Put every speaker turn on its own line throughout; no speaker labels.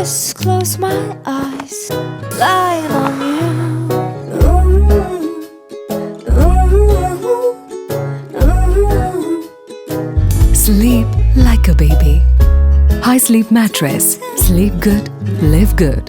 just close my eyes, lying on you.
Sleep like a baby. High Sleep Mattress. Sleep good, live good.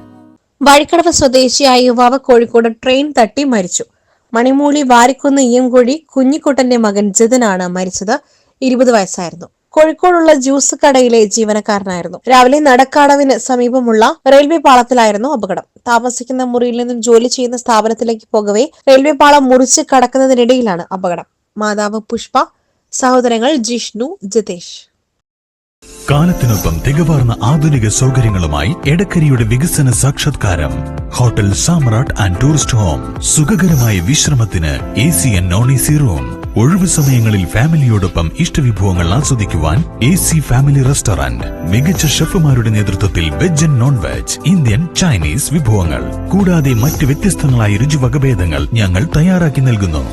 Vazhikkadavu സ്വദേശിയായ യുവാവ് Kozhikode train തട്ടി മരിച്ചു. മണിമൂളി വാരിക്കുന്ന് ഇയ്യംകുഴി കുഞ്ഞിക്കുട്ടന്റെ മകൻ ജിതിനാണ് മരിച്ചത്. 20 വയസ്സായിരുന്നു. കോഴിക്കോടുള്ള ജ്യൂസ് കടയിലെ ജീവനക്കാരനായിരുന്നു. രാവിലെ നടക്കാടവിന് സമീപമുള്ള റെയിൽവേ പാളത്തിലായിരുന്നു അപകടം. താമസിക്കുന്ന മുറിയിൽ നിന്നും ജോലി ചെയ്യുന്ന സ്ഥാപനത്തിലേക്ക് പോകവെ റെയിൽവേ പാളം മുറിച്ച് കടക്കുന്നതിനിടയിലാണ് അപകടം. മാതാവ് പുഷ്പ, സഹോദരങ്ങൾ ജിഷ്ണു, ജിതേഷ്.
കാലത്തിനൊപ്പം തികവാർന്ന ആധുനിക സൗകര്യങ്ങളുമായി എടക്കരയുടെ വികസന സാക്ഷാത്കാരം hotel Samrat and tourist home. സുഖകരമായ വിശ്രമത്തിന് AC and non AC room. ഒഴിവു സമയങ്ങളിൽ ഫാമിലിയോടൊപ്പം ഇഷ്ടവിഭവങ്ങൾ ആസ്വദിക്കുവാൻ AC ഫാമിലി റെസ്റ്റോറന്റ്. മികച്ച ഷെഫുമാരുടെ നേതൃത്വത്തിൽ veg and non veg, Indian, Chinese വിഭവങ്ങൾ കൂടാതെ മറ്റ് വ്യത്യസ്തങ്ങളായ രുചിവകഭേദങ്ങൾ ഞങ്ങൾ തയ്യാറാക്കി നൽകുന്നു.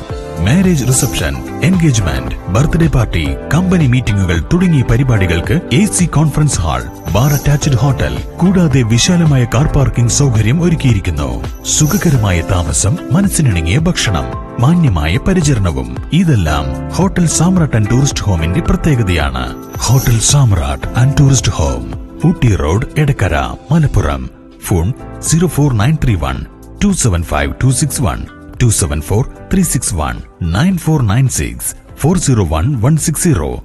Marriage reception, engagement, birthday party, company മീറ്റിംഗുകൾ തുടങ്ങിയ പരിപാടികൾക്ക് AC conference hall, bar attached hotel കൂടാതെ വിശാലമായ കാർ പാർക്കിംഗ് സൗകര്യം ഒരുക്കിയിരിക്കുന്നു. സുഖകരമായ താമസം, മനസ്സിനിണങ്ങിയ ഭക്ഷണം, മാന്യമായ പരിചരണവും ഇതെല്ലാം ഹോട്ടൽ സാമ്രാട്ട് ആൻഡ് ടൂറിസ്റ്റ് ഹോമിന്റെ പ്രത്യേകതയാണ്. Hotel Samrat and tourist home, Ooty road, Edakkara, Malappuram. Phone 04931 275 261 274 361 9496 401 160.